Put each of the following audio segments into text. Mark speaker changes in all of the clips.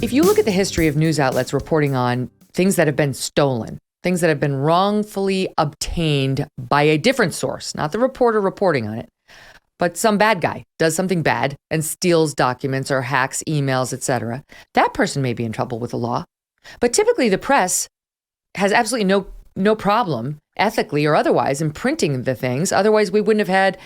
Speaker 1: If you look at the history of news outlets reporting on things that have been stolen, things that have been wrongfully obtained by a different source, not the reporter reporting on it, but some bad guy does something bad and steals documents or hacks emails, etc., that person may be in trouble with the law. But typically the press has absolutely no problem, ethically or otherwise, in printing the things. Otherwise, we wouldn't have had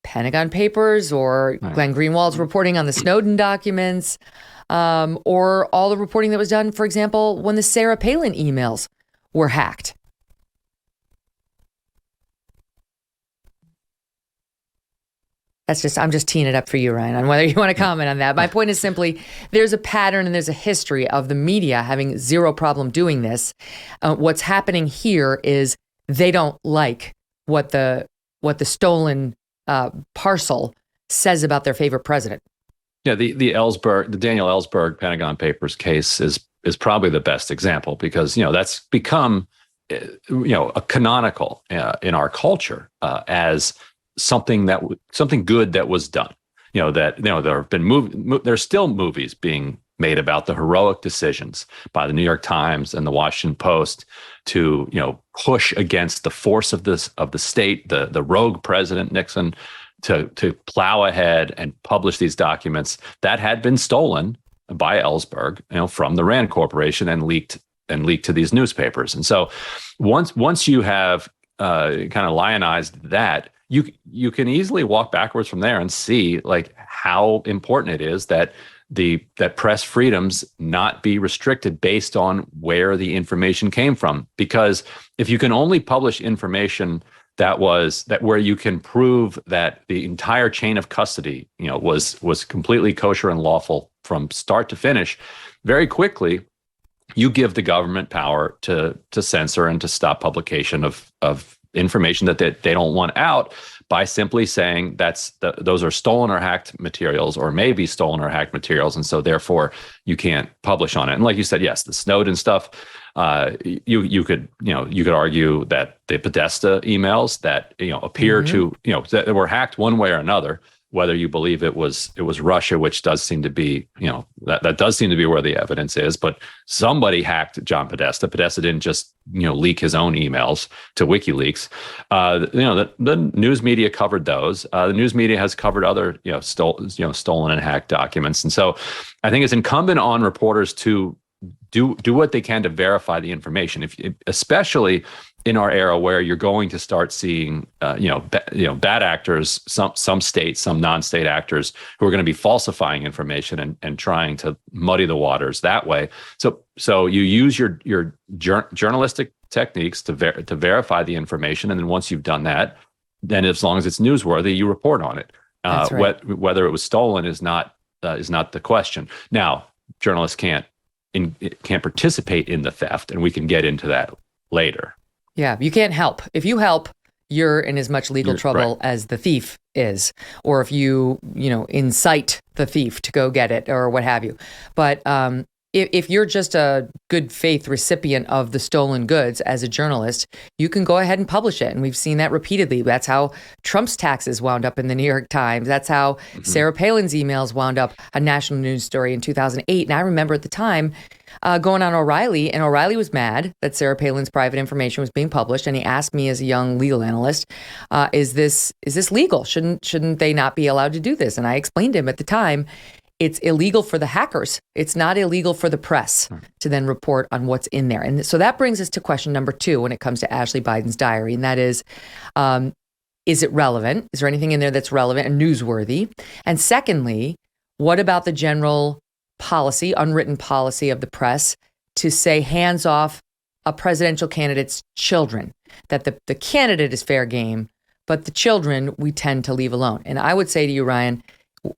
Speaker 1: Pentagon Papers or Glenn Greenwald's reporting on the Snowden documents, or all the reporting that was done, for example, when the Sarah Palin emails were hacked. I'm just teeing it up for you, Ryan, on whether you want to comment on that. My point is simply, there's a pattern and there's a history of the media having zero problem doing this. What's happening here is they don't like what the stolen parcel says about their favorite president.
Speaker 2: Yeah, the Daniel Ellsberg Pentagon Papers case is probably the best example, because that's become a canonical in our culture as something good that was done. There have been there's still movies being made about the heroic decisions by the New York Times and the Washington Post to push against the force of the state, the rogue president Nixon, to plow ahead and publish these documents that had been stolen by Ellsberg, from the Rand Corporation and leaked to these newspapers. And so once you have kind of lionized that, you can easily walk backwards from there and see how important it is that press freedoms not be restricted based on where the information came from. Because if you can only publish information where you can prove that the entire chain of custody, was completely kosher and lawful from start to finish, very quickly you give the government power to censor and to stop publication of information that they don't want out, by simply saying those are stolen or hacked materials, or maybe stolen or hacked materials, and so therefore you can't publish on it. And like you said, yes, the Snowden stuff, you could argue that the Podesta emails that appear to that were hacked one way or another, whether you believe it was Russia, which does seem to be that does seem to be where the evidence is, but somebody hacked John Podesta. Podesta didn't just leak his own emails to WikiLeaks. The news media covered those. The news media has covered other stolen and hacked documents, and so I think it's incumbent on reporters to do what they can to verify the information. Especially in our era where you're going to start seeing, bad actors, some state, some non-state actors who are going to be falsifying information and trying to muddy the waters that way. So you use your journalistic techniques to verify the information, and then once you've done that, then as long as it's newsworthy, you report on it.
Speaker 1: That's right.
Speaker 2: Whether it was stolen is not the question. Now, journalists can't participate in the theft, and we can get into that later.
Speaker 1: Yeah, you can't help. If you help, you're in as much legal trouble as the thief is, or if you incite the thief to go get it or what have you. But if you're just a good faith recipient of the stolen goods as a journalist, you can go ahead and publish it. And we've seen that repeatedly. That's how Trump's taxes wound up in the New York Times. That's how Sarah Palin's emails wound up a national news story in 2008. And I remember at the time going on O'Reilly, and O'Reilly was mad that Sarah Palin's private information was being published. And he asked me as a young legal analyst, is this legal? Shouldn't they not be allowed to do this? And I explained to him at the time, it's illegal for the hackers. It's not illegal for the press to then report on what's in there. And so that brings us to question number 2 when it comes to Ashley Biden's diary. And that is it relevant? Is there anything in there that's relevant and newsworthy? And secondly, what about the general policy, unwritten policy of the press to say hands off a presidential candidate's children, that the candidate is fair game, but the children we tend to leave alone? And I would say to you, Ryan,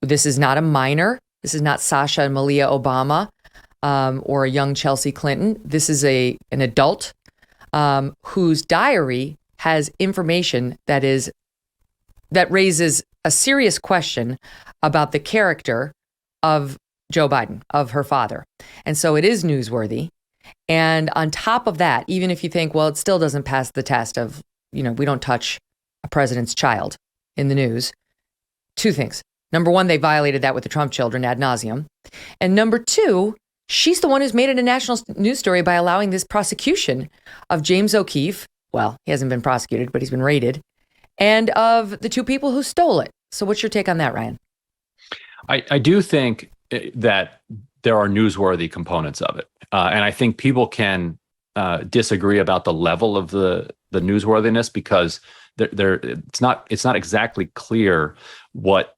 Speaker 1: this is not a minor. This is not Sasha and Malia Obama or a young Chelsea Clinton. This is an adult whose diary has information that raises a serious question about the character of Joe Biden, of her father. And so it is newsworthy. And on top of that, even if you think, well, it still doesn't pass the test of, we don't touch a president's child in the news, 2 things. Number 1, they violated that with the Trump children ad nauseum. And number 2, she's the one who's made it a national news story by allowing this prosecution of James O'Keefe. Well, he hasn't been prosecuted, but he's been raided, and of the two people who stole it. So what's your take on that, Ryan?
Speaker 2: I do think that there are newsworthy components of it. And I think people can disagree about the level of the newsworthiness, because it's not exactly clear what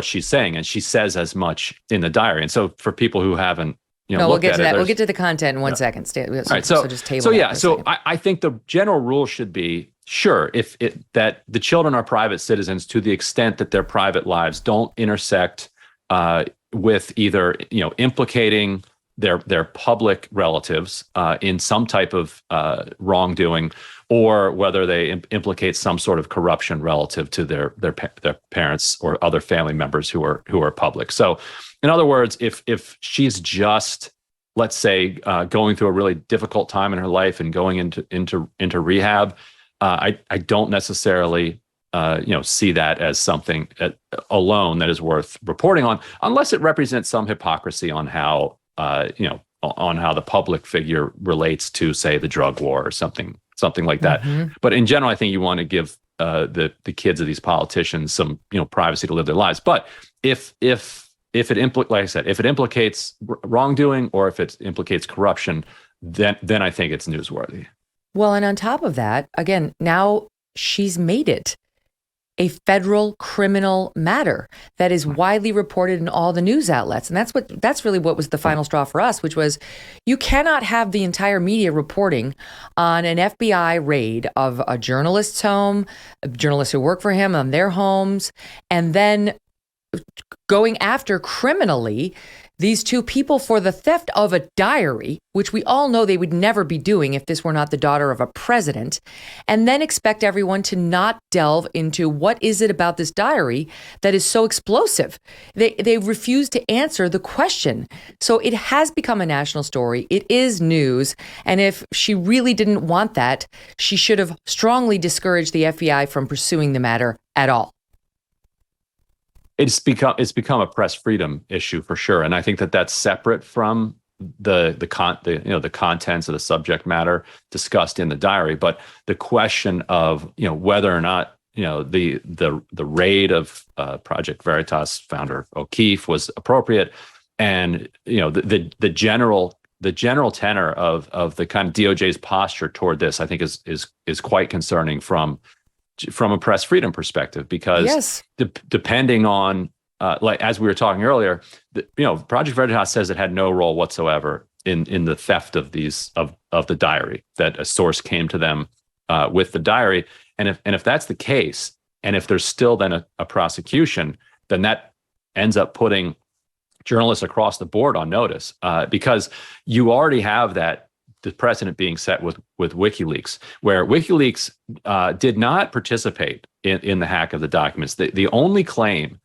Speaker 2: she's saying. And she says as much in the diary. And so for people who haven't,
Speaker 1: we'll get to that. We'll get to the content in one second. So just table that.
Speaker 2: So I think the general rule should be, sure, that the children are private citizens to the extent that their private lives don't intersect with either implicating their public relatives in some type of wrongdoing, or whether they implicate some sort of corruption relative to their parents or other family members who are public. So, in other words, if she's just, let's say, going through a really difficult time in her life and going into rehab, I don't necessarily see that as something alone that is worth reporting on, unless it represents some hypocrisy on how on how the public figure relates to, say, the drug war or something like that. Mm-hmm. But in general, I think you want to give the kids of these politicians some privacy to live their lives. But if it implicates wrongdoing, or if it implicates corruption, then I think it's newsworthy.
Speaker 1: Well, and on top of that, again, now she's made it a federal criminal matter that is widely reported in all the news outlets. And that's really what was the final straw for us, which was, you cannot have the entire media reporting on an FBI raid of a journalist's home, journalists who work for him, on their homes, and then going after criminally these two people for the theft of a diary, which we all know they would never be doing if this were not the daughter of a president, and then expect everyone to not delve into what is it about this diary that is so explosive. They refuse to answer the question. So it has become a national story. It is news. And if she really didn't want that, she should have strongly discouraged the FBI from pursuing the matter at all.
Speaker 2: It's become a press freedom issue for sure, and I think that's separate from the contents of the subject matter discussed in the diary. But the question of whether or not the raid of Project Veritas founder O'Keefe was appropriate, and the general tenor of the kind of DOJ's posture toward this, I think is quite concerning from a press freedom perspective, because
Speaker 1: yes.
Speaker 2: Depending on, like as we were talking earlier, Project Veritas says it had no role whatsoever in the theft of the diary, that a source came to them with the diary. And if that's the case, and if there's still then a prosecution, then that ends up putting journalists across the board on notice, because you already have the precedent being set with WikiLeaks, where WikiLeaks did not participate in the hack of the documents. The only claim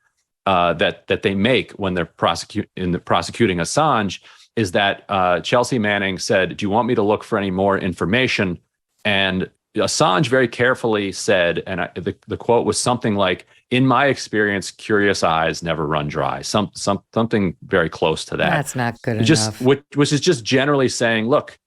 Speaker 2: that they make when they're prosecuting Assange is that Chelsea Manning said, "Do you want me to look for any more information?" And Assange very carefully said, and the quote was something like, "In my experience, curious eyes never run dry." Something very close to that.
Speaker 1: That's not good enough.
Speaker 2: Which is just generally saying, look,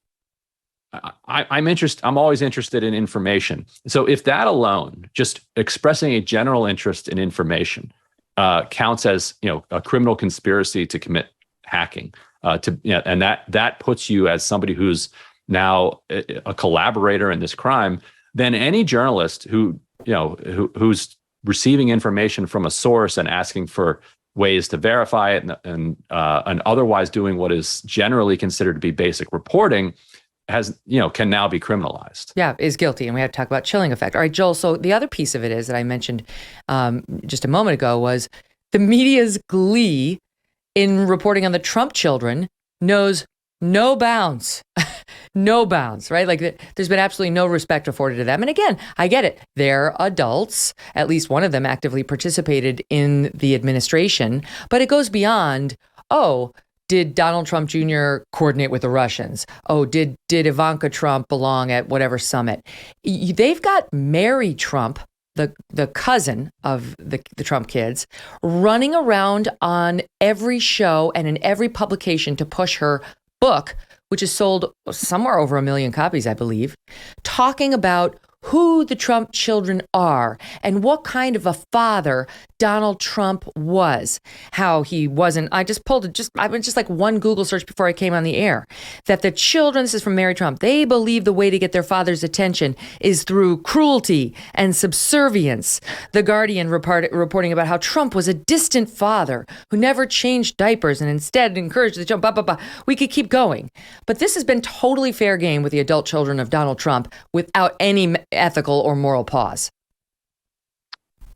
Speaker 2: I'm always interested in information. So if that alone, just expressing a general interest in information, counts as a criminal conspiracy to commit hacking, and that puts you as somebody who's now a collaborator in this crime, then any journalist who's receiving information from a source and asking for ways to verify it and otherwise doing what is generally considered to be basic reporting can now be criminalized.
Speaker 1: Yeah, is guilty. And we have to talk about chilling effect. All right, Joel, so the other piece of it is that I mentioned just a moment ago was the media's glee in reporting on the Trump children knows no bounds. No bounds, right? Like there's been absolutely no respect afforded to them. And again, I get it. They're adults. At least one of them actively participated in the administration. But it goes beyond, did Donald Trump Jr. coordinate with the Russians? Did Ivanka Trump belong at whatever summit? They've got Mary Trump the cousin of the Trump kids, running around on every show and in every publication to push her book, which has sold somewhere over 1 million copies, I believe, talking about who the Trump children are and what kind of a father Donald Trump was. How he wasn't, I went just like one Google search before I came on the air, that the children, this is from Mary Trump, they believe the way to get their father's attention is through cruelty and subservience. The Guardian reporting about how Trump was a distant father who never changed diapers and instead encouraged the children, blah, blah, blah. We could keep going. But this has been totally fair game with the adult children of Donald Trump without any ethical or moral pause.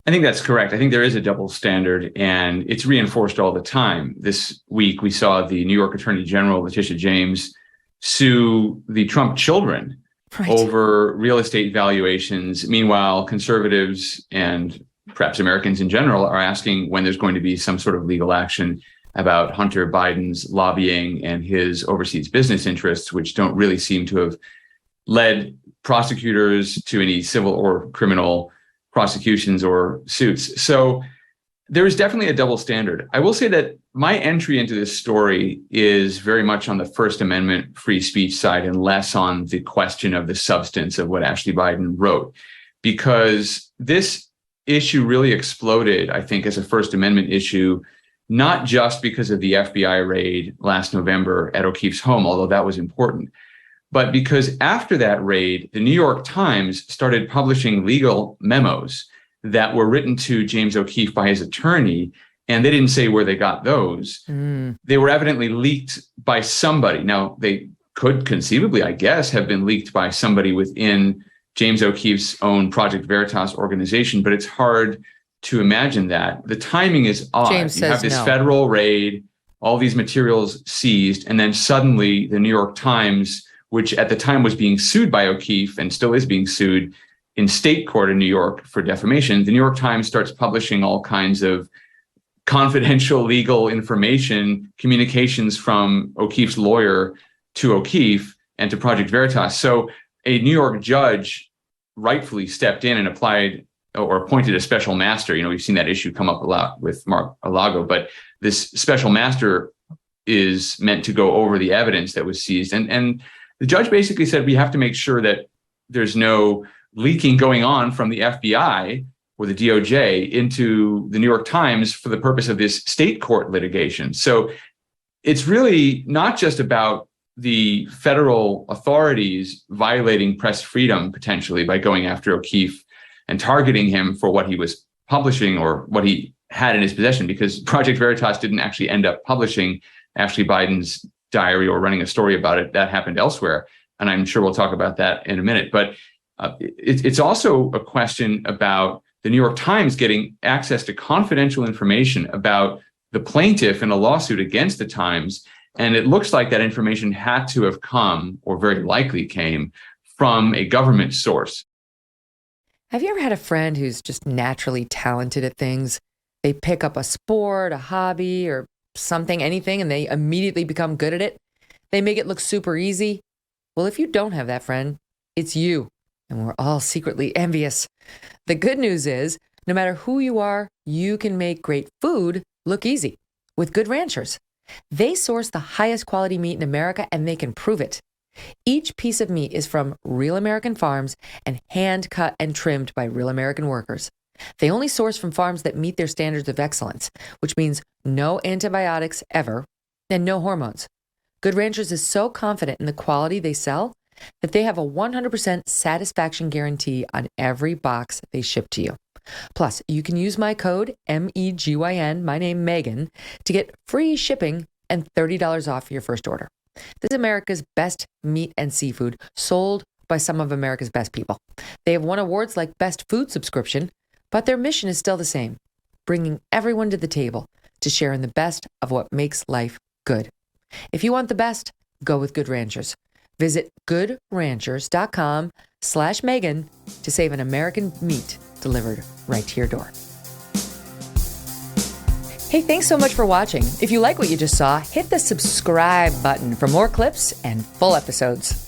Speaker 3: I think that's correct. I think there is a double standard, and it's reinforced all the time. This week, we saw the New York Attorney General, Letitia James, sue the Trump children over real estate valuations. Meanwhile, conservatives and perhaps Americans in general are asking when there's going to be some sort of legal action about Hunter Biden's lobbying and his overseas business interests, which don't really seem to have led prosecutors to any civil or criminal prosecutions or suits. So there is definitely a double standard. I will say that my entry into this story is very much on the First Amendment free speech side and less on the question of the substance of what Ashley Biden wrote, because this issue really exploded, I think, as a First Amendment issue, not just because of the FBI raid last November at O'Keefe's home, although that was important, but because after that raid, the New York Times started publishing legal memos that were written to James O'Keefe by his attorney, and they didn't say where they got those. They were evidently leaked by somebody. Now, they could conceivably, I guess, have been leaked by somebody within James O'Keefe's own Project Veritas organization, but it's hard to imagine that. The timing is odd.
Speaker 1: James
Speaker 3: you have
Speaker 1: says
Speaker 3: this
Speaker 1: no.
Speaker 3: federal raid, all these materials seized, and then suddenly the New York Times, which at the time was being sued by O'Keefe and still is being sued in state court in New York for defamation, the New York Times starts publishing all kinds of confidential legal information, communications from O'Keefe's lawyer to O'Keefe and to Project Veritas. So a New York judge rightfully stepped in and applied or appointed a special master. You know, we've seen that issue come up a lot with Mar-a-Lago, but this special master is meant to go over the evidence that was seized. And the judge basically said, we have to make sure that there's no leaking going on from the FBI or the DOJ into the New York Times for the purpose of this state court litigation. So it's really not just about the federal authorities violating press freedom potentially by going after O'Keefe and targeting him for what he was publishing or what he had in his possession, because Project Veritas didn't actually end up publishing Ashley Biden's diary or running a story about it. That happened elsewhere. And I'm sure we'll talk about that in a minute. But it's also a question about the New York Times getting access to confidential information about the plaintiff in a lawsuit against the Times. And it looks like that information had to have come, or very likely came, from a government source.
Speaker 1: Have you ever had a friend who's just naturally talented at things? They pick up a sport, a hobby, or something, anything, and they immediately become good at it. They make it look super easy. Well, if you don't have that friend, it's you. And we're all secretly envious. The good news is, no matter who you are, you can make great food look easy with Good Ranchers. They source the highest quality meat in America, and they can prove it. Each piece of meat is from real American farms and hand cut and trimmed by real American workers. They only source from farms that meet their standards of excellence, which means no antibiotics ever and no hormones. Good Ranchers is so confident in the quality they sell that they have a 100% satisfaction guarantee on every box they ship to you. Plus, you can use my code MEGYN, my name Megyn, to get free shipping and $30 off your first order. This is America's best meat and seafood, sold by some of America's best people. They have won awards like Best Food Subscription, but their mission is still the same, bringing everyone to the table to share in the best of what makes life good. If you want the best, go with Good Ranchers. Visit goodranchers.com/Megyn to save an American meat delivered right to your door. Hey, thanks so much for watching. If you like what you just saw, hit the subscribe button for more clips and full episodes.